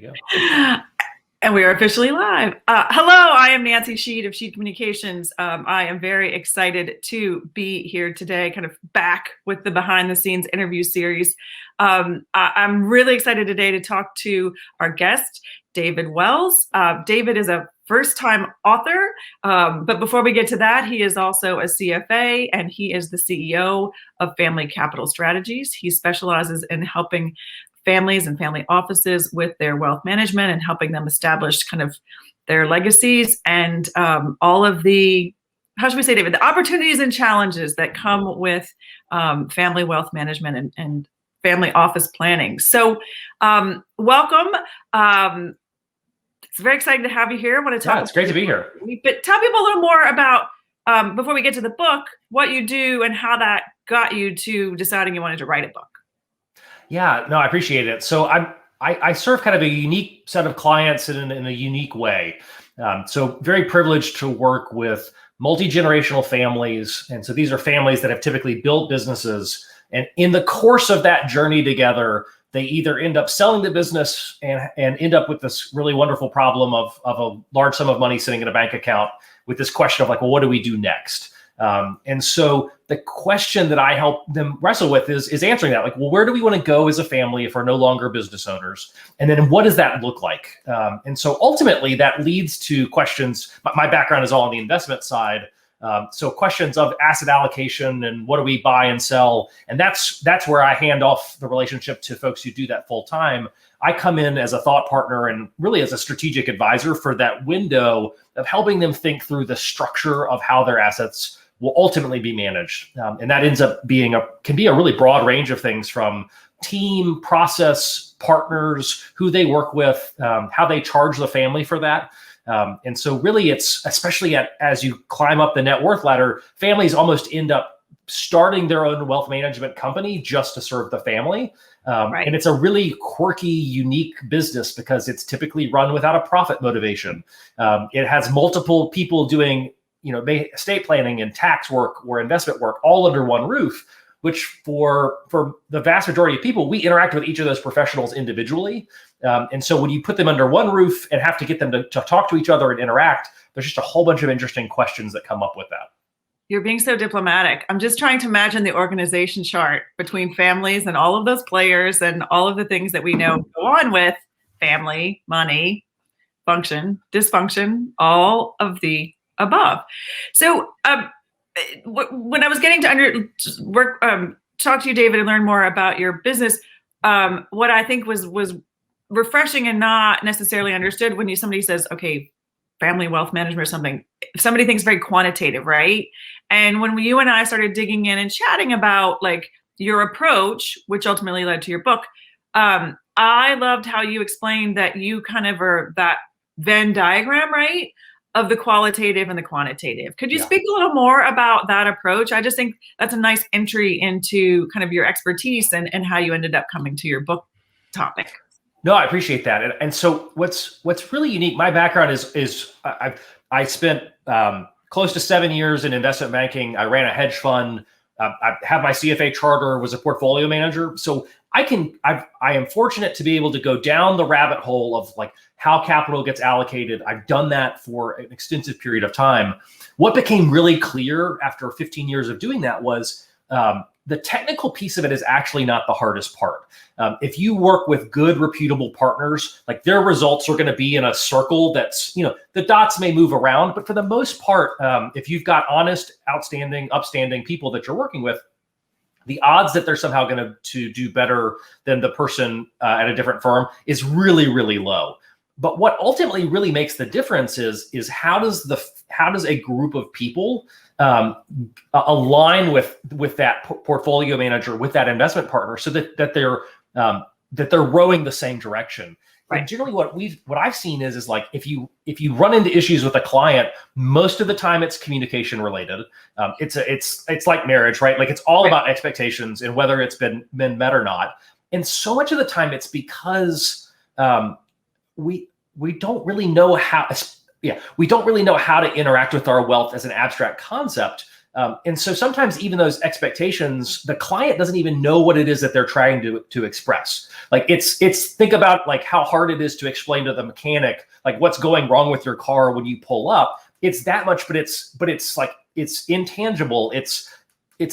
go. And we are officially live. Hello, I am Nancy Sheed of Sheed Communications. I am very excited to be here today, kind of back with the behind the scenes interview series. I'm really excited today to talk to our guest, David Wells. David is a first-time author, but before we get to that, he is also a CFA and he is the CEO of Family Capital Strategies. He specializes in helping families and family offices with their wealth management and helping them establish kind of their legacies and all of the, how should we say, David, the opportunities and challenges that come with family wealth management and family office planning. So welcome. It's very exciting to have you here. I want to talk. Yeah, it's great to be here. But tell people a little more about, before we get to the book, what you do and how that got you to deciding you wanted to write a book. Yeah, no, I appreciate it. So I serve kind of a unique set of clients in a unique way. So very privileged to work with multi-generational families. And so these are families that have typically built businesses. And in the course of that journey together, they either end up selling the business and end up with this really wonderful problem of a large sum of money sitting in a bank account with this question of like, well, what do we do next? And so the question that I help them wrestle with is answering that, like, well, where do we want to go as a family if we're no longer business owners? And then what does that look like? And so ultimately that leads to questions. My background is all on the investment side. So questions of asset allocation and what do we buy and sell? And that's where I hand off the relationship to folks who do that full time. I come in as a thought partner and really as a strategic advisor for that window of helping them think through the structure of how their assets will ultimately be managed. And that ends up can be a really broad range of things, from team, process, partners, who they work with, how they charge the family for that. And so really it's, especially as you climb up the net worth ladder, families almost end up starting their own wealth management company just to serve the family. Right. And it's a really quirky, unique business because it's typically run without a profit motivation. It has multiple people doing estate planning and tax work or investment work all under one roof, which for the vast majority of people, we interact with each of those professionals individually. And so when you put them under one roof and have to get them to talk to each other and interact, there's just a whole bunch of interesting questions that come up with that. You're being so diplomatic. I'm just trying to imagine the organization chart between families and all of those players and all of the things that we know go on with family, money, function, dysfunction, all of the above. So when I was getting to talk to you, David, and learn more about your business, what I think was refreshing and not necessarily understood when somebody says, okay, family wealth management or something, somebody thinks very quantitative, right? And when you and I started digging in and chatting about like your approach, which ultimately led to your book, I loved how you explained that you kind of are that Venn diagram, right, of the qualitative and the quantitative. Could you speak a little more about that approach? I just think that's a nice entry into kind of your expertise and how you ended up coming to your book topic. No, I appreciate that. And so what's really unique, my background is I spent close to 7 years in investment banking. I ran a hedge fund. I have my CFA charter, was a portfolio manager. So I am fortunate to be able to go down the rabbit hole of like how capital gets allocated. I've done that for an extensive period of time. What became really clear after 15 years of doing that was the technical piece of it is actually not the hardest part. If you work with good, reputable partners, like their results are going to be in a circle that's, the dots may move around, but for the most part, if you've got honest, upstanding people that you're working with, the odds that they're somehow going to do better than the person at a different firm is really, really low. But what ultimately really makes the difference is how does a group of people align with that portfolio manager, with that investment partner, so that they're rowing the same direction. Right. And generally, what I've seen is like if you run into issues with a client, most of the time it's communication related. It's like marriage, right? Like it's all about expectations and whether it's been met or not. And so much of the time it's because we don't really know how to interact with our wealth as an abstract concept And so sometimes even those expectations, the client doesn't even know what it is that they're trying to express. Like think about like how hard it is to explain to the mechanic, like what's going wrong with your car when you pull up. It's that much, but it's like, it's intangible. It's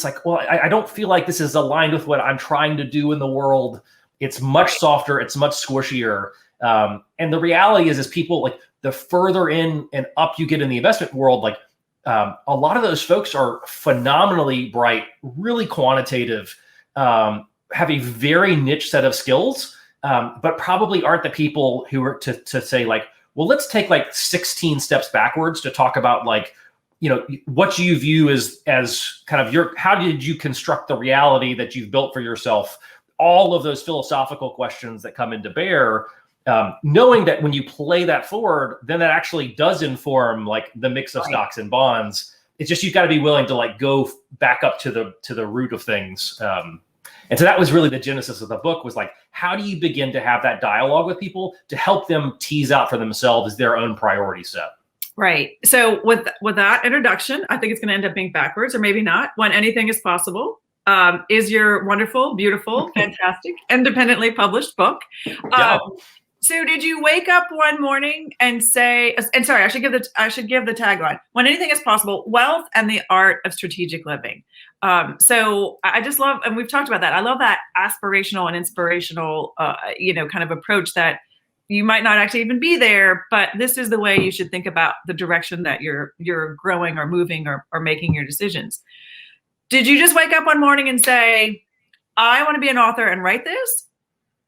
like, well, I don't feel like this is aligned with what I'm trying to do in the world. It's much softer. It's much squishier. And the reality is people, like, the further in and up you get in the investment world, like a lot of those folks are phenomenally bright, really quantitative, have a very niche set of skills, but probably aren't the people who are to say like, well, let's take like 16 steps backwards to talk about like, what you view as kind of how did you construct the reality that you've built for yourself? All of those philosophical questions that come into bear, knowing that when you play that forward, then that actually does inform like the mix of stocks and bonds. It's just, you've got to be willing to like go back up to the root of things. And so that was really the genesis of the book, was like, how do you begin to have that dialogue with people to help them tease out for themselves their own priority set? Right. So with that introduction, I think it's going to end up being backwards, or maybe not. When anything is possible is your wonderful, beautiful, fantastic, independently published book. So did you wake up one morning and say, and sorry, I should give the tagline: when anything is possible, wealth and the art of strategic living. So I just love, and we've talked about that. I love that aspirational and inspirational, kind of approach that you might not actually even be there, but this is the way you should think about the direction that you're growing or moving or making your decisions. Did you just wake up one morning and say, I want to be an author and write this?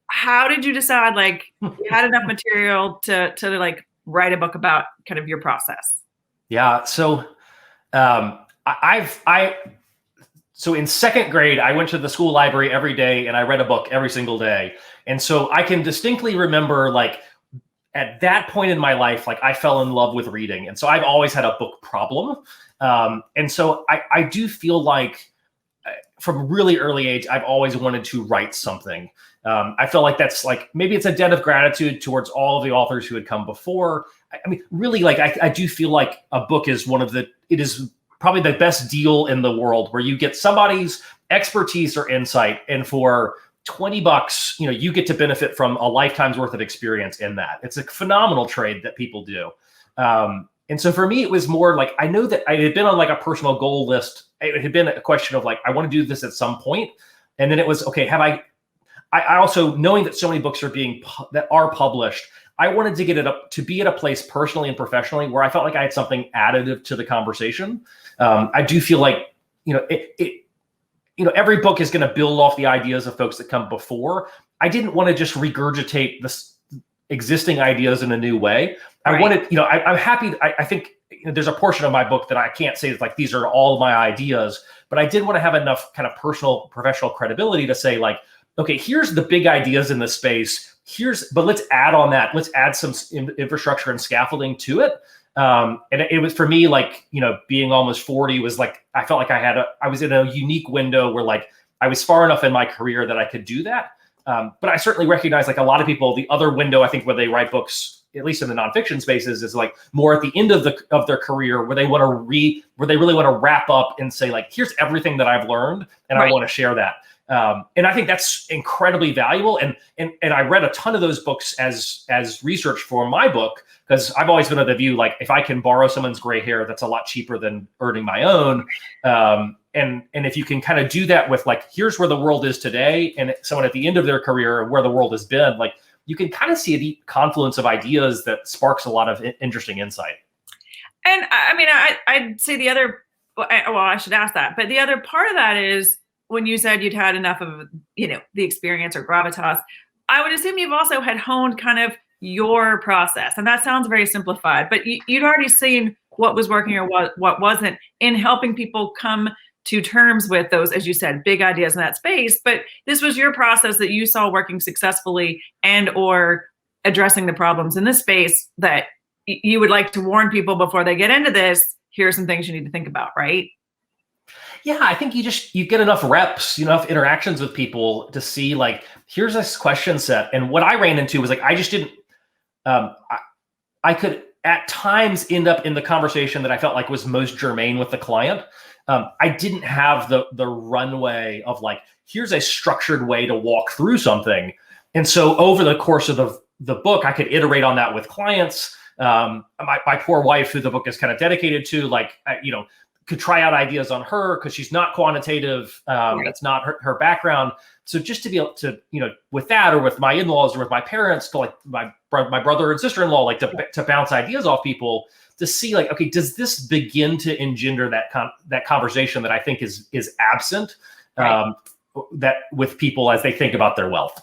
How did you decide, like, you had enough material to like write a book about kind of your process? Yeah. So so in second grade, I went to the school library every day and I read a book every single day. And so I can distinctly remember, like, at that point in my life, like, I fell in love with reading. And so I've always had a book problem. And so I do feel like from a really early age, I've always wanted to write something. I feel like that's like, maybe it's a debt of gratitude towards all of the authors who had come before. I mean, really, like, I do feel like a book is it is probably the best deal in the world, where you get somebody's expertise or insight, and for $20, you get to benefit from a lifetime's worth of experience in that. It's a phenomenal trade that people do. And so for me, it was more like, I know that I had been on like a personal goal list. It had been a question of like, I want to do this at some point. And then it was, okay, I also, knowing that so many books are published, I wanted to get it up to be at a place personally and professionally where I felt like I had something additive to the conversation. I do feel like, every book is going to build off the ideas of folks that come before. I didn't want to just regurgitate the existing ideas in a new way. Right. I wanted, I'm happy. I think there's a portion of my book that I can't say that like, these are all my ideas, but I did want to have enough kind of personal, professional credibility to say like, okay, here's the big ideas in the space. But let's add on that. Let's add some infrastructure and scaffolding to it. And it was, for me, like, being almost 40 was like, I felt like I was in a unique window where like I was far enough in my career that I could do that. But I certainly recognize, like a lot of people, the other window, I think, where they write books, at least in the nonfiction spaces, is like more at the end of their career, where they really want to wrap up and say like, here's everything that I've learned, and right. I want to share that. And I think that's incredibly valuable. And I read a ton of those books as research for my book, because I've always been of the view, like, if I can borrow someone's gray hair, that's a lot cheaper than earning my own. And if you can kind of do that with like, here's where the world is today, and someone at the end of their career, where the world has been, like, you can kind of see a deep confluence of ideas that sparks a lot of interesting insight. And I mean, I'd say I should ask that, but the other part of that is, when you said you'd had enough of, the experience or gravitas, I would assume you've also had honed kind of your process. And that sounds very simplified, but you'd already seen what was working or what wasn't in helping people come to terms with those, as you said, big ideas in that space. But this was your process that you saw working successfully and or addressing the problems in this space that you would like to warn people before they get into this. Here are some things you need to think about, right? Yeah, I think you get enough reps, enough interactions with people to see like, here's this question set. And what I ran into was like, I just didn't, I could at times end up in the conversation that I felt like was most germane with the client. I didn't have the runway of like, here's a structured way to walk through something. And so over the course of the book, I could iterate on that with clients. My poor wife, who the book is kind of dedicated to, like, could try out ideas on her because she's not quantitative. That's not her background. So just to be able to, with that, or with my in-laws, or with my parents, to like my brother and sister-in-law, like to bounce ideas off people, to see like, okay, does this begin to engender that conversation that I think is absent, that with people as they think about their wealth.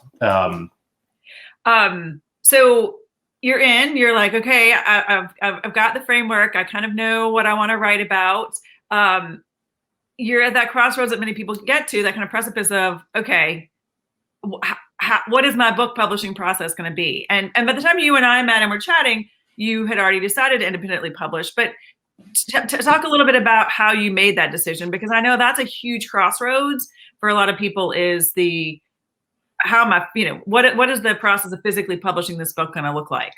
So you're like, okay, I've got the framework. I kind of know what I want to write about. You're at that crossroads that many people get to, that kind of precipice of, okay, what is my book publishing process going to be? And by the time you and I met and were chatting, you had already decided to independently publish. But to talk a little bit about how you made that decision, because I know that's a huge crossroads for a lot of people, is what is the process of physically publishing this book going to look like?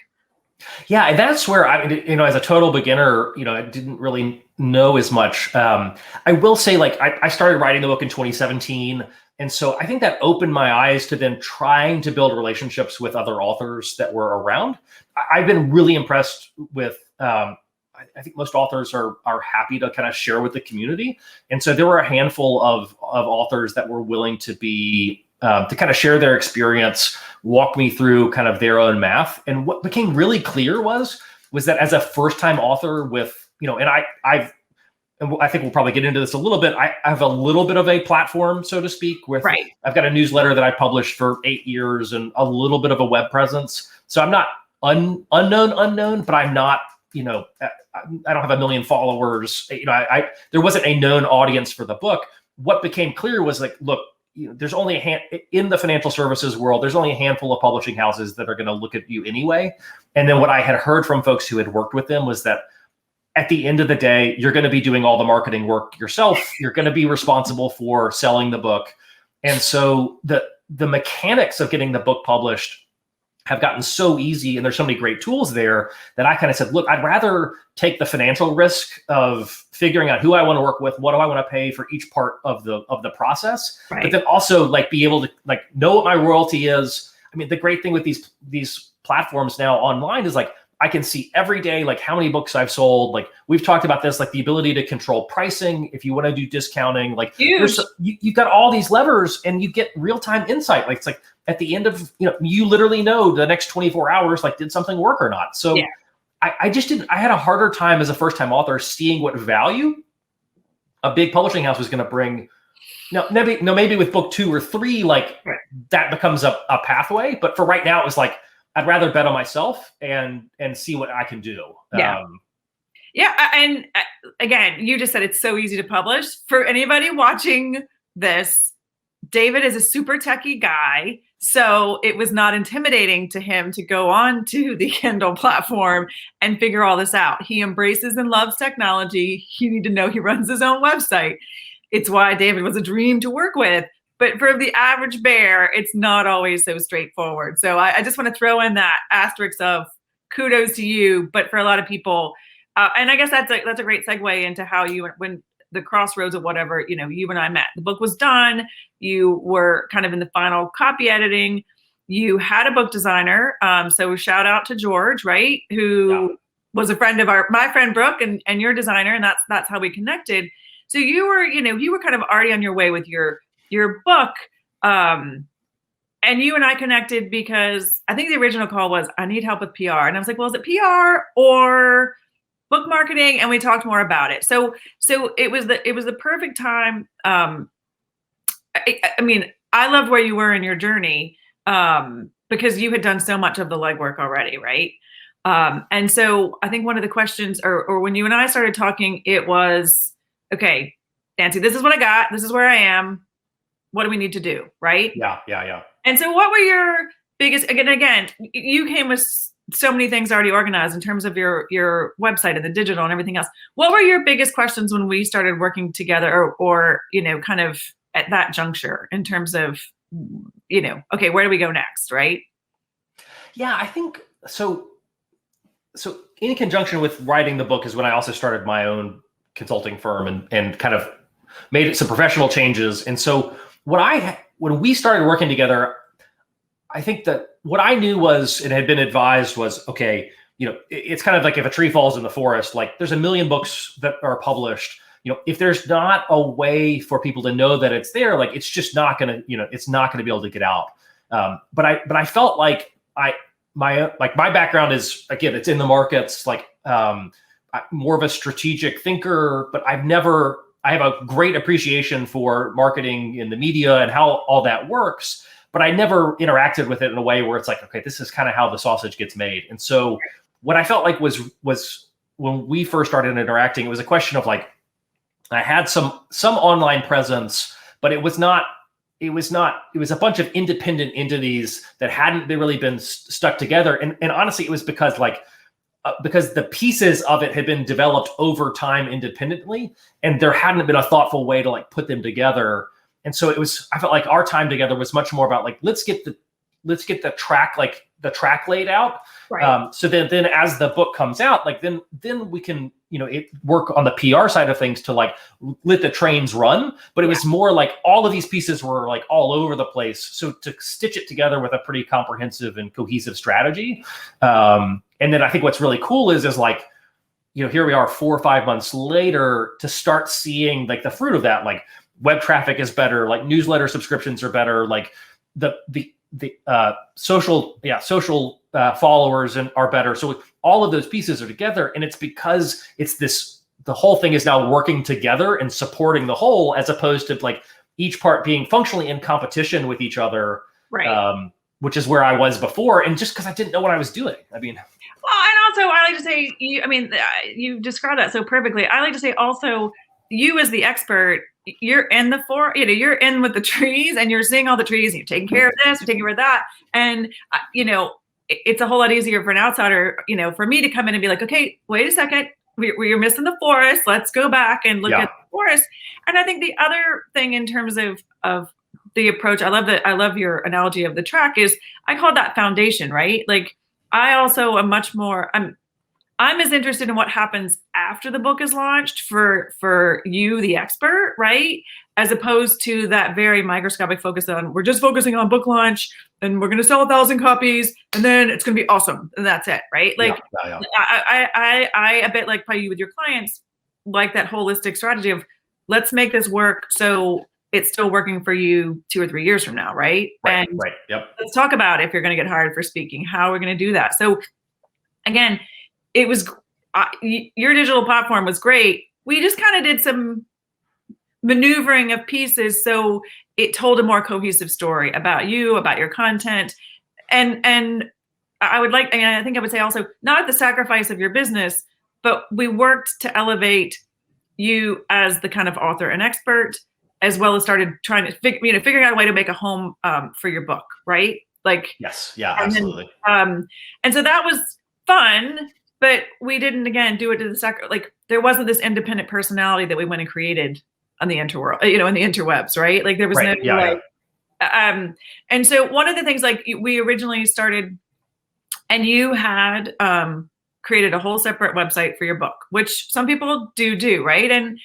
Yeah, and that's where as a total beginner, I didn't really know as much. I will say, like, I started writing the book in 2017. And so I think that opened my eyes to then trying to build relationships with other authors that were around. I've been really impressed with, I think most authors are happy to kind of share with the community. And so there were a handful of authors that were willing to be, to kind of share their experience, walk me through kind of their own math. And what became really clear was that as a first-time author with, and I think we'll probably get into this a little bit. I have a little bit of a platform, so to speak, with, I've got a newsletter that I published for 8 years and a little bit of a web presence. So I'm not unknown, but I'm not, I don't have 1 million followers. There wasn't a known audience for the book. What became clear was like, look, there's only in the financial services world, there's only a handful of publishing houses that are going to look at you anyway. And then what I had heard from folks who had worked with them was that at the end of the day, you're going to be doing all the marketing work yourself. You're going to be responsible for selling the book. And so the mechanics of getting the book published have gotten so easy, and there's so many great tools there, that I kind of said, look, I'd rather take the financial risk of figuring out who I want to work with, what do I want to pay for each part of the process, but then also like be able to like know what my royalty is. I mean, the great thing with these platforms now online is like, I can see every day, like how many books I've sold. Like we've talked about this, like the ability to control pricing. If you want to do discounting, like you've got all these levers, and you get real-time insight. Like it's like at the end of, you literally know the next 24 hours, like did something work or not? So I had a harder time as a first-time author seeing what value a big publishing house was going to bring. Now, maybe with book 2 or 3, like that becomes a pathway. But for right now, it was like, I'd rather bet on myself and see what I can do. And again, you just said it's so easy to publish. For anybody watching this, David is a super techie guy, so it was not intimidating to him to go on to the Kindle platform and figure all this out. He embraces and loves technology. You need to know he runs his own website. It's why David was a dream to work with. But for the average bear, it's not always so straightforward. So I just want to throw in that asterisk of kudos to you. But for a lot of people, and I guess that's a great segue into how when the crossroads of whatever, you and I met. The book was done. You were kind of in the final copy editing. You had a book designer. So shout out to George, right? Who was a friend of my friend Brooke and your designer. And that's how we connected. So you were kind of already on your way with your book, and you and I connected because I think the original call was, I need help with PR. And I was like, well, is it PR or book marketing? And we talked more about it. So it was the perfect time. I mean, I loved where you were in your journey, because you had done so much of the legwork already. Right. And so I think one of the questions, or when you and I started talking, it was, okay, Nancy, this is what I got. This is where I am. What do we need to do? Right. Yeah. And so what were your biggest, again, you came with so many things already organized in terms of your website and the digital and everything else. What were your biggest questions when we started working together, or kind of at that juncture in terms of, okay, where do we go next? Right. Yeah, I think so in conjunction with writing the book is when I also started my own consulting firm and kind of made it some professional changes. And so when we started working together, I think that what I knew was, and had been advised was, okay, it's kind of like if a tree falls in the forest, like there's a million books that are published. If there's not a way for people to know that it's there, like it's just not gonna, it's not gonna be able to get out. But I felt like my background is, again, it's in the markets, like I'm more of a strategic thinker, but I have a great appreciation for marketing in the media and how all that works, but I never interacted with it in a way where it's like, okay, this is kind of how the sausage gets made. And so what I felt like was when we first started interacting, it was a question of like, I had some online presence, but it was a bunch of independent entities that hadn't really been stuck together. And honestly, it was because the pieces of it had been developed over time independently, and there hadn't been a thoughtful way to like put them together. And so I felt like our time together was much more about like, let's get the track laid out. Right. So then as the book comes out, like then we can, work on the PR side of things to like let the trains run. But it was more like all of these pieces were like all over the place. So to stitch it together with a pretty comprehensive and cohesive strategy. And then I think what's really cool is like, here we are 4 or 5 months later to start seeing like the fruit of that, like web traffic is better, like newsletter subscriptions are better, like the social followers are better. So all of those pieces are together, and it's because the whole thing is now working together and supporting the whole, as opposed to like each part being functionally in competition with each other. Right. Which is where I was before, and just because I didn't know what I was doing. I mean, well, and also I like to say, you described that so perfectly. I like to say also, you as the expert, you're in the forest, you're in with the trees, and you're seeing all the trees, and you're taking care of this, you're taking care of that, and it's a whole lot easier for an outsider, for me to come in and be like, okay, wait a second, we're missing the forest. Let's go back and look at the forest. And I think the other thing in terms of the approach, I love your analogy of the track, is I call that foundation, right? Like I also am much more, I'm as interested in what happens after the book is launched for you, the expert, right? As opposed to that very microscopic focus on, we're just focusing on book launch and we're going to sell 1,000 copies and then it's going to be awesome. And that's it, right? Like I a bit like probably you with your clients, like that holistic strategy of let's make this work so it's still working for you 2 or 3 years from now, right? Right. Yep. Let's talk about if you're going to get hired for speaking, how we're going to do that. So again, it was your digital platform was great. We just kind of did some maneuvering of pieces so it told a more cohesive story about you, about your content, and I think I would say also, not at the sacrifice of your business, but we worked to elevate you as the kind of author and expert, as well as started trying to figuring out a way to make a home for your book, right? Like yes, yeah, absolutely. And so that was fun. But we didn't, again, do it to the like there wasn't this independent personality that we went and created on the interworld, in the interwebs, right? Like there was and so one of the things, like we originally started, and you had created a whole separate website for your book, which some people do, right? And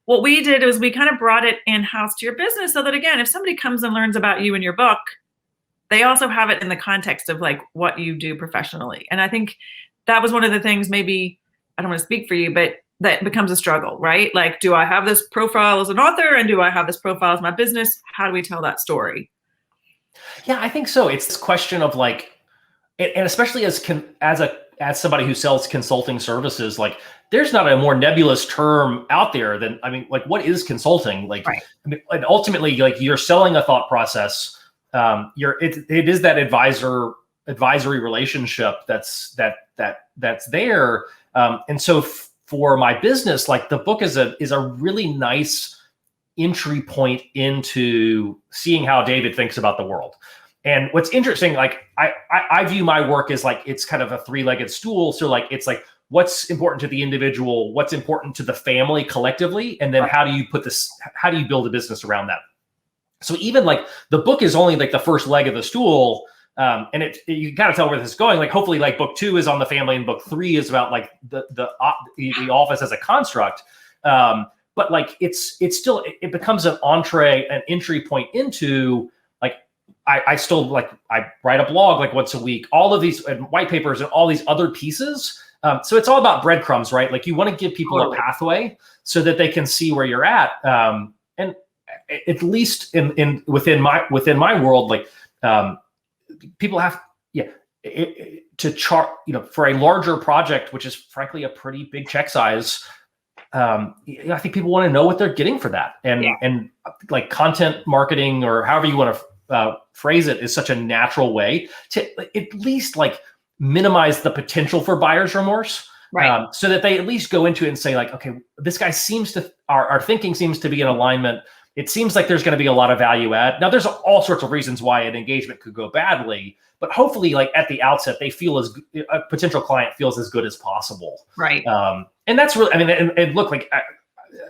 what we did was we kind of brought it in-house to your business so that, again, if somebody comes and learns about you and your book, they also have it in the context of like what you do professionally. And I think that was one of the things, maybe, I don't want to speak for you, but that becomes a struggle, right? Like, do I have this profile as an author and do I have this profile as my business? How do we tell that story? Yeah, I think so. It's this question of like, and especially as somebody who sells consulting services, like there's not a more nebulous term out there than, like, what is consulting? Like, right. And ultimately, like you're selling a thought process. It is that advisory relationship that's there. And so for my business, like the book is a really nice entry point into seeing how David thinks about the world. And what's interesting, like I view my work as like, it's kind of a 3-legged stool. So like, it's like, what's important to the individual, what's important to the family collectively, and then right. How do you build a business around that? So even like the book is only like the first leg of the stool. And you gotta tell where this is going. Like hopefully like book 2 is on the family and book 3 is about like the office as a construct. But like it's still it becomes an entry point into like I still like I write a blog like once a week, all of these white papers and all these other pieces. So it's all about breadcrumbs, right? Like you want to give people a pathway so that they can see where you're at. And at least within my world, like people have to chart, for a larger project, which is frankly a pretty big check size. I think people want to know what they're getting for that, and like content marketing or however you want to phrase it is such a natural way to at least like minimize the potential for buyer's remorse, right? So that they at least go into it and say like, okay, this guy seems to our thinking seems to be in alignment. It seems like there's going to be a lot of value add. Now, there's all sorts of reasons why an engagement could go badly, but hopefully, like at the outset, they feel a potential client feels as good as possible, right? And that's really, I mean, and look, like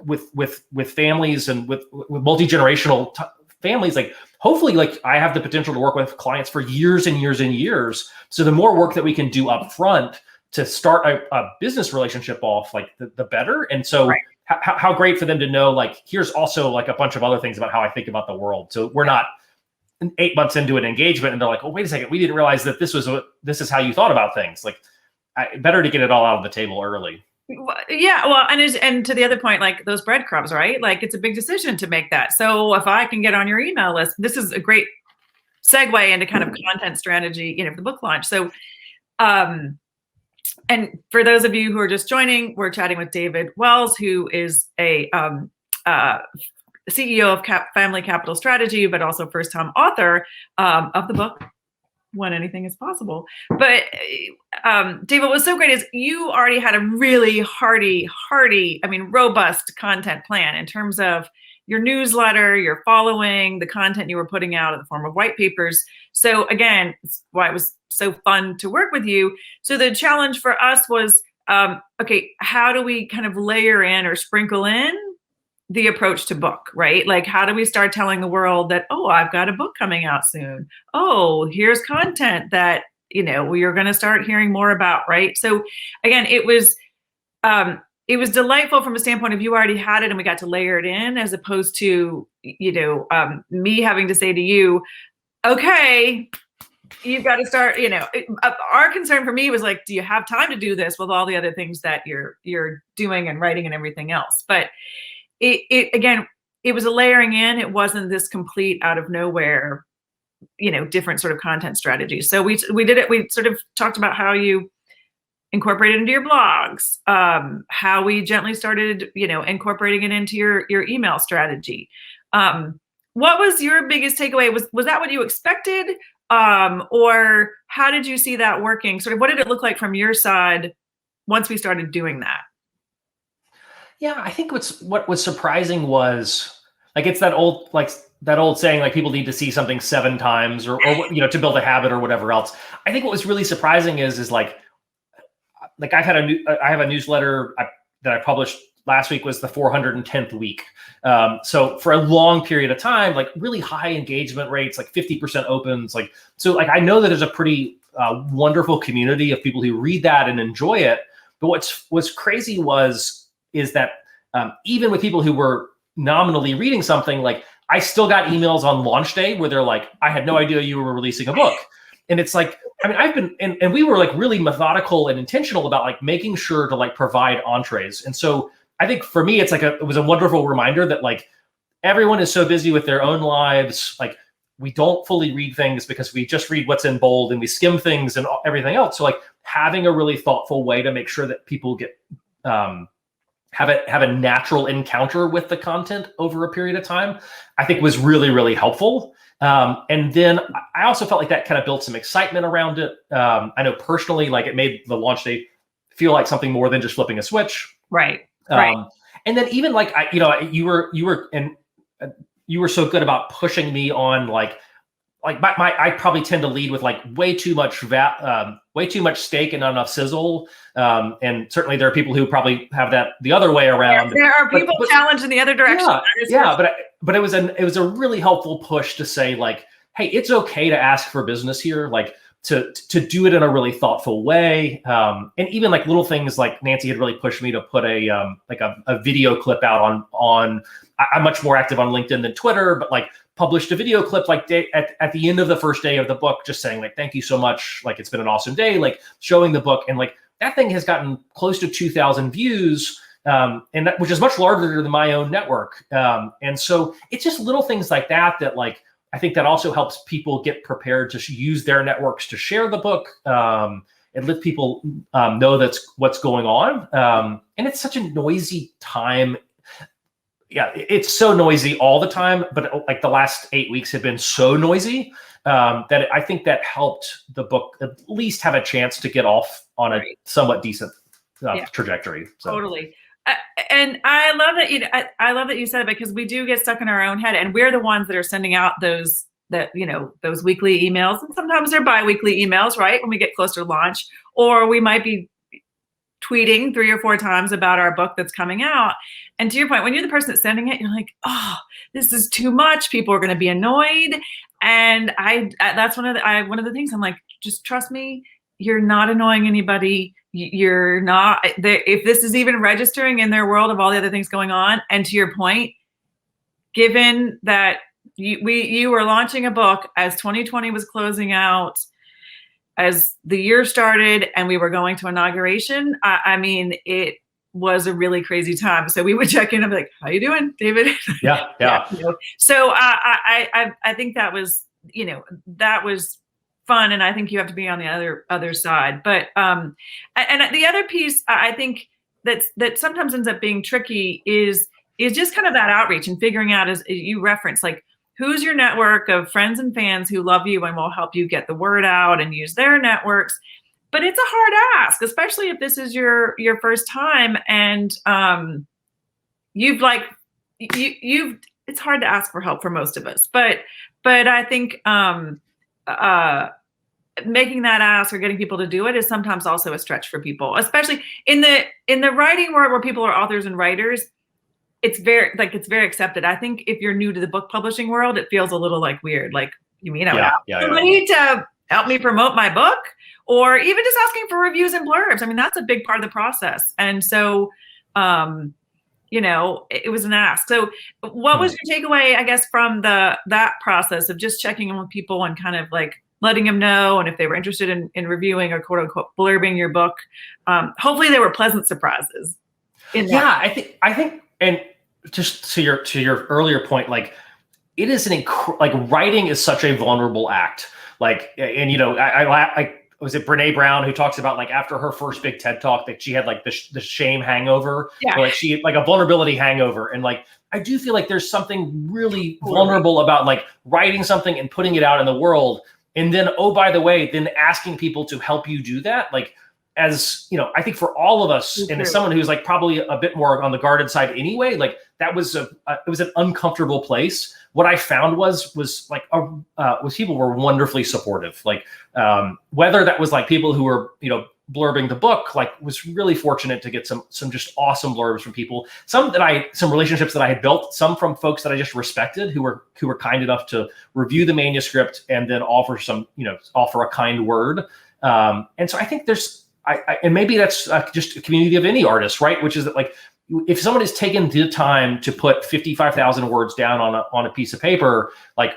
with families and with multi-generational families, like hopefully, like I have the potential to work with clients for years and years and years. So the more work that we can do up front to start a business relationship off, like the better. And so. Right. How great for them to know, like, here's also like a bunch of other things about how I think about the world. So we're not 8 months into an engagement and they're like, oh, wait a second, we didn't realize that this is how you thought about things. Like, better to get it all out of the table early. Yeah, well, and to the other point, like those breadcrumbs, right? Like it's a big decision to make that. So if I can get on your email list, this is a great segue into kind of content strategy, for the book launch. So, and for those of you who are just joining, we're chatting with David Wells, who is a CEO of Family Capital Strategy, but also first-time author of the book, When Anything is Possible. But David, what's so great is you already had a really hearty, robust content plan in terms of your newsletter, your following, the content you were putting out in the form of white papers. So again, that's why it was so fun to work with you. So the challenge for us was, okay, how do we kind of layer in or sprinkle in the approach to book, right? Like, how do we start telling the world that, oh, I've got a book coming out soon. Oh, here's content that, we are going to start hearing more about, right? So again, it was delightful from a standpoint of you already had it and we got to layer it in, as opposed to, me having to say to you, okay, you've got to start, our concern for me was like, do you have time to do this with all the other things that you're doing and writing and everything else? But it was a layering in. It wasn't this complete out of nowhere, different sort of content strategy. So we did it. We sort of talked about how you incorporate it into your blogs, how we gently started, incorporating it into your email strategy. What was your biggest takeaway? Was that what you expected? Or how did you see that working? Sort of what did it look like from your side once we started doing that? Yeah, I think what was surprising was like, it's that old saying, like people need to see something 7 times or to build a habit or whatever else. I think what was really surprising is like I have a newsletter that I published last week, was the 410th week. So for a long period of time, like really high engagement rates, like 50% opens, so I know that there's a pretty wonderful community of people who read that and enjoy it. But what's crazy is that even with people who were nominally reading something, like I still got emails on launch day where they're like, I had no idea you were releasing a book. And it's like, I mean, I've been, and we were like really methodical and intentional about like making sure to like provide entrees. And so I think for me, it was a wonderful reminder that like everyone is so busy with their own lives. Like we don't fully read things because we just read what's in bold and we skim things and everything else. So like having a really thoughtful way to make sure that people get, have a natural encounter with the content over a period of time, I think was really, really helpful. And then I also felt like that kind of built some excitement around it. I know personally, like it made the launch day feel like something more than just flipping a switch. Right. Right. And then even like, you were so good about pushing me on like I probably tend to lead with like way too much steak and not enough sizzle. And certainly there are people who probably have that the other way around. Yes, there are people challenged in the other direction. But it was a really helpful push to say like, hey, it's okay to ask for business here. Like to do it in a really thoughtful way. And even like little things like Nancy had really pushed me to put a video clip out on I'm much more active on LinkedIn than Twitter, but like published a video clip like at the end of the first day of the book, just saying like, thank you so much. Like, it's been an awesome day, like showing the book. And like that thing has gotten close to 2,000 views, and which is much larger than my own network. And so it's just little things like that like, I think that also helps people get prepared to use their networks to share the book, and let people know that's what's going on. And it's such a noisy time. Yeah, it's so noisy all the time, but like the last 8 weeks have been so noisy that I think that helped the book at least have a chance to get off on a somewhat decent trajectory. So. Totally. And I love that I love that you said it, because we do get stuck in our own head, and we're the ones that are sending out those weekly emails, and sometimes they're bi-weekly emails, right? When we get closer to launch, or we might be tweeting 3 or 4 times about our book that's coming out. And to your point, when you're the person that's sending it, you're like, oh, this is too much. People are going to be annoyed. And that's one of the things I'm like, just trust me. You're not annoying anybody. You're not, if this is even registering in their world of all the other things going on. And to your point, given that you were launching a book as 2020 was closing out, as the year started and we were going to inauguration, I mean, it was a really crazy time. So we would check in and be like, how you doing, David? Yeah. So I think that was, that was fun. And I think you have to be on the other side. But, and the other piece I think that sometimes ends up being tricky is just kind of that outreach and figuring out, as you reference, like, who's your network of friends and fans who love you and will help you get the word out and use their networks. But it's a hard ask, especially if this is your first time, and it's hard to ask for help for most of us. But I think making that ask or getting people to do it is sometimes also a stretch for people, especially in the writing world where people are authors and writers. It's very accepted. I think if you're new to the book publishing world, it feels a little like weird. Like, you mean I would ask somebody to help me promote my book, or even just asking for reviews and blurbs? I mean, that's a big part of the process. And so, it was an ask. So what was your takeaway, I guess, from that process of just checking in with people and kind of like letting them know, and if they were interested in reviewing or quote unquote blurbing your book? Hopefully there were pleasant surprises in that. Yeah, I think, and just to your earlier point, like, it is writing is such a vulnerable act. Like, and I was it Brene Brown who talks about, like, after her first big TED talk that she had like the shame hangover, or like she like a vulnerability hangover. And like, I do feel like there's something really vulnerable about like writing something and putting it out in the world. And then, oh, by the way, then asking people to help you do that. Like, as I think for all of us, and as someone who's like probably a bit more on the guarded side anyway, like that was it was an uncomfortable place. What I found was people were wonderfully supportive. Like, whether that was like people who were, blurbing the book, like, was really fortunate to get some just awesome blurbs from people. Some relationships that I had built, some from folks that I just respected, who were kind enough to review the manuscript and then offer a kind word. And so I think and maybe that's just a community of any artist, right? Which is that, like, if someone has taken the time to put 55,000 words down on a piece of paper, like,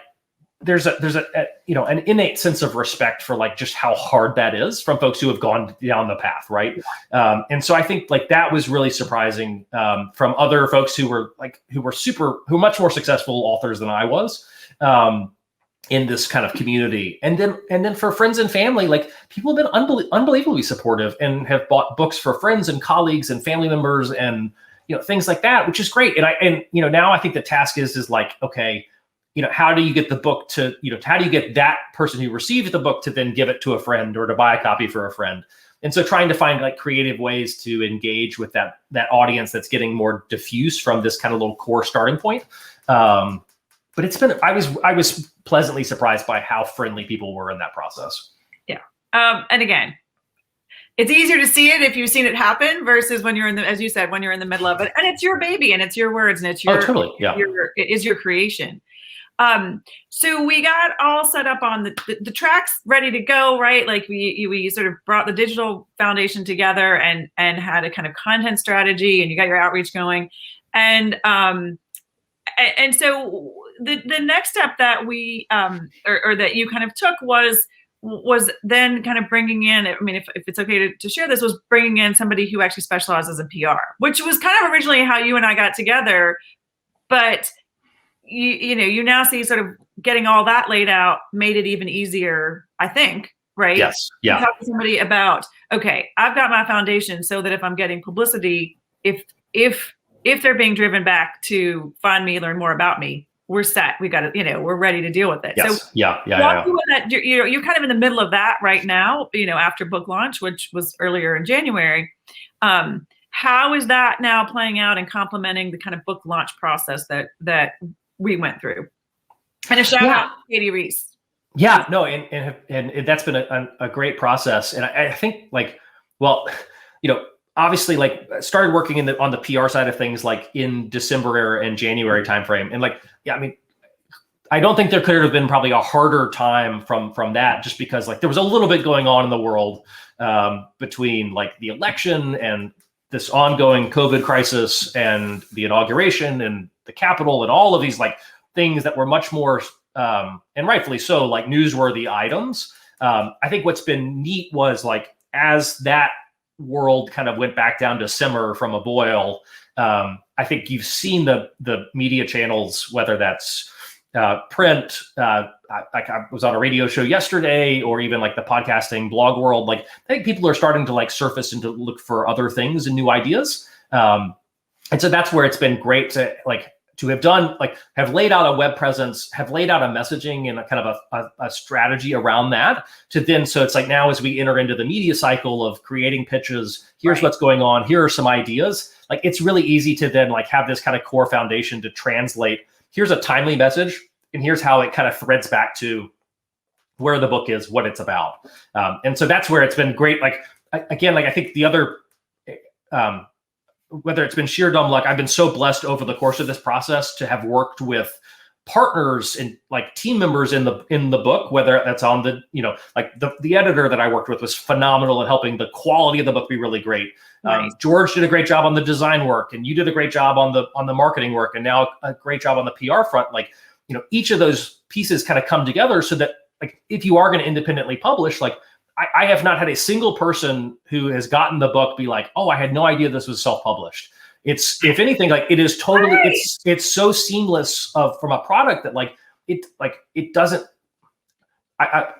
there's an innate sense of respect for like just how hard that is from folks who have gone down the path, right? And so I think like that was really surprising from other folks who were much more successful authors than I was. In this kind of community. And then for friends and family, like, people have been unbelievably supportive and have bought books for friends and colleagues and family members and, things like that, which is great. And now I think the task is like, okay, how do you get the book to, how do you get that person who received the book to then give it to a friend or to buy a copy for a friend? And so trying to find like creative ways to engage with that audience that's getting more diffuse from this kind of little core starting point. But it's been, I was pleasantly surprised by how friendly people were in that process. Yeah. And again, it's easier to see it if you've seen it happen versus when you're as you said, when you're in the middle of it, and it's your baby and it's your words and it's your, totally. Yeah. It is your creation. So we got all set up on the tracks ready to go, right? Like we sort of brought the digital foundation together and had a kind of content strategy, and you got your outreach going. And so the next step that we or that you kind of took was then kind of bringing in, I mean, if it's okay to share this, was bringing in somebody who actually specializes in PR, which was kind of originally how you and I got together. But you now see sort of getting all that laid out made it even easier, I think, right? Yes. Yeah. Talk to somebody about, okay, I've got my foundation so that if I'm getting publicity, if they're being driven back to find me, learn more about me, we're set. We got it. We're ready to deal with it. Yes. So yeah. that, you're kind of in the middle of that right now, after book launch, which was earlier in January. How is that now playing out and complementing the kind of book launch process that we went through? And a shout out to Katie Reese. Yeah, no, and that's been a great process. And I think obviously started working on the PR side of things like in December and January timeframe. And I don't think there could have been probably a harder time from that, just because there was a little bit going on in the world between the election and this ongoing COVID crisis and the inauguration and the Capitol and all of these things that were much more and rightfully so newsworthy items. I think what's been neat was as that world kind of went back down to simmer from a boil, I think you've seen the media channels, whether that's print, I was on a radio show yesterday, or even the podcasting blog world. I think people are starting to surface and to look for other things and new ideas. And so that's where it's been great to have done, have laid out a web presence, have laid out a messaging and a kind of a strategy around that, to then, so it's now as we enter into the media cycle of creating pitches, here's what's going on, here are some ideas. It's really easy to then have this kind of core foundation to translate. Here's a timely message, and here's how it kind of threads back to where the book is, what it's about. And so that's where it's been great. I think the other, whether it's been sheer dumb luck, I've been so blessed over the course of this process to have worked with partners and team members in the book, whether that's on the, the editor that I worked with was phenomenal in helping the quality of the book be really great. Nice. George did a great job on the design work, and you did a great job on the marketing work, and now a great job on the PR front. Each of those pieces kind of come together so that if you are going to independently publish, I have not had a single person who has gotten the book be oh, I had no idea this was self-published. It's, if anything, it is totally, it's so seamless from a product that it doesn't,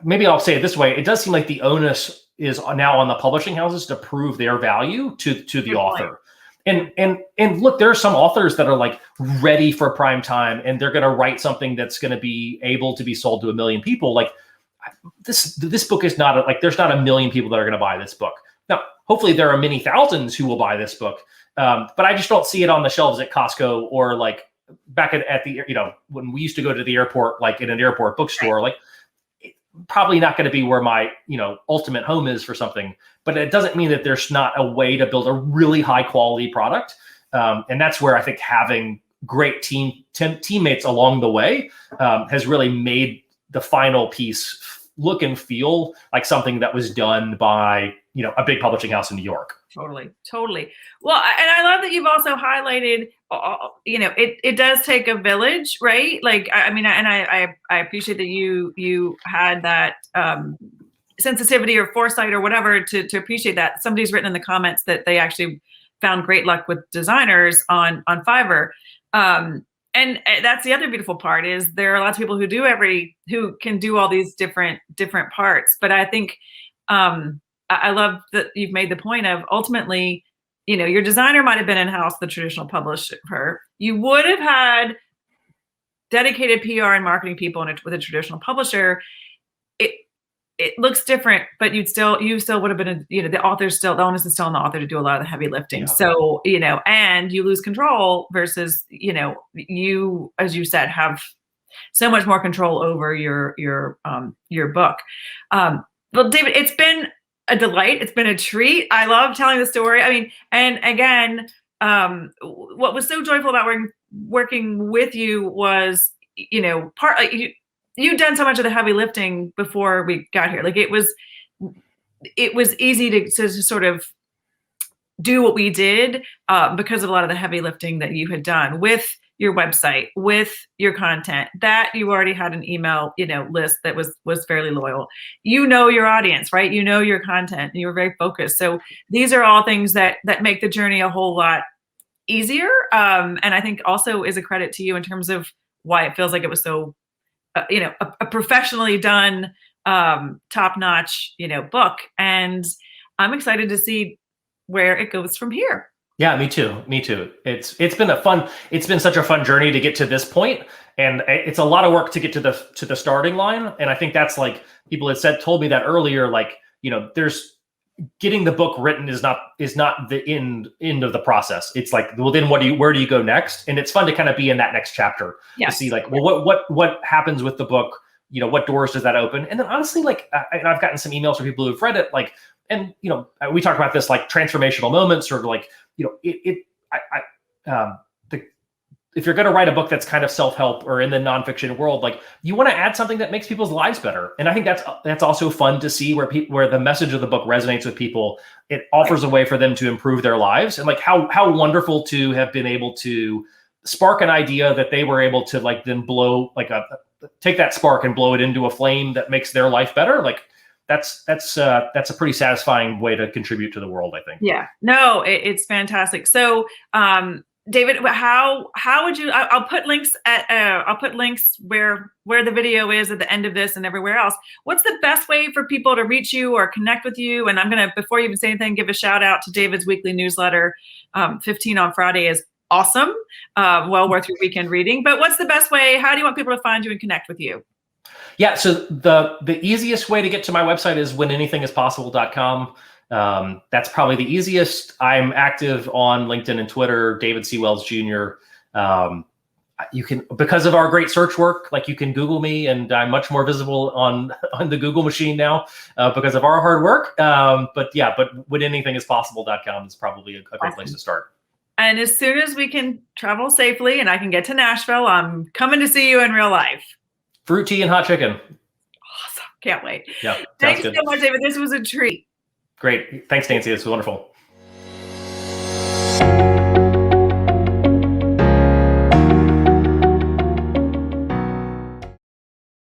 maybe I'll say it this way. It does seem like the onus is now on the publishing houses to prove their value to the author. And look, there are some authors that are ready for prime time, and they're going to write something that's going to be able to be sold to 1 million people. This book is not there's not 1 million people that are going to buy this book. Now, hopefully there are many thousands who will buy this book. But I just don't see it on the shelves at Costco or back at the, when we used to go to the airport, in an airport bookstore, probably not going to be where my, ultimate home is for something, but it doesn't mean that there's not a way to build a really high quality product. And that's where I think having great teammates along the way has really made the final piece look and feel like something that was done by, a big publishing house in New York. Totally. Well, and I love that you've also highlighted, it does take a village, right? I appreciate that you had that sensitivity or foresight or whatever to appreciate that. Somebody's written in the comments that they actually found great luck with designers on Fiverr. And that's the other beautiful part, is there are lots of people who can do all these different parts. But I think I love that you've made the point of ultimately, your designer might have been in-house, the traditional publisher. You would have had dedicated PR and marketing people with a traditional publisher. It looks different, but you still would have been, the onus is still on the author to do a lot of the heavy lifting. Yeah. So, and you lose control versus, you, as you said, have so much more control over your book. Well, David, it's been a delight. It's been a treat. I love telling the story. I mean, and again, what was so joyful about working with you was, you know, you'd done so much of the heavy lifting before we got here. Like it was easy to sort of do what we did because of a lot of the heavy lifting that you had done with your website, with your content, that you already had an email, you know, list that was fairly loyal. You know your audience, right? You know your content, and you were very focused. So these are all things that make the journey a whole lot easier. And I think also is a credit to you in terms of why it feels like it was so, you know, a professionally done, top-notch, you know, book. And I'm excited to see where it goes from here. Yeah, me too. Me too. It's been such a fun journey to get to this point, and it's a lot of work to get to the starting line. And I think that's like people had told me that earlier. Like, you know, there's getting the book written is not the end of the process. It's like, well, then where do you go next? And it's fun to kind of be in that next chapter to see like, well, what happens with the book? You know, what doors does that open? And then honestly, like I've gotten some emails from people who've read it, like, and you know, we talked about this like transformational moments, or like, you know, if you're going to write a book that's kind of self-help or in the nonfiction world, like you want to add something that makes people's lives better. And I think that's also fun to see where the message of the book resonates with people. It offers a way for them to improve their lives, and like how wonderful to have been able to spark an idea that they were able to like then blow, like take that spark and blow it into a flame that makes their life better. Like that's a pretty satisfying way to contribute to the world, I think. Yeah, no, it's fantastic. So, David, how would you? I'll put links where the video is at the end of this and everywhere else. What's the best way for people to reach you or connect with you? And I'm gonna, before you even say anything, give a shout out to David's weekly newsletter. 15 on Friday is awesome. Well worth your weekend reading. But what's the best way? How do you want people to find you and connect with you? Yeah, so the easiest way to get to my website is whenanythingispossible.com. That's probably the easiest. I'm active on LinkedIn and Twitter, David C. Wells Jr. You can, because of our great search work, like you can Google me, and I'm much more visible on the Google machine now because of our hard work. But whenanythingispossible.com is probably a great place to start. And as soon as we can travel safely and I can get to Nashville, I'm coming to see you in real life. Fruit tea and hot chicken. Awesome. Can't wait. Yeah. Thanks so much, David. This was a treat. Great. Thanks, Nancy. This was wonderful.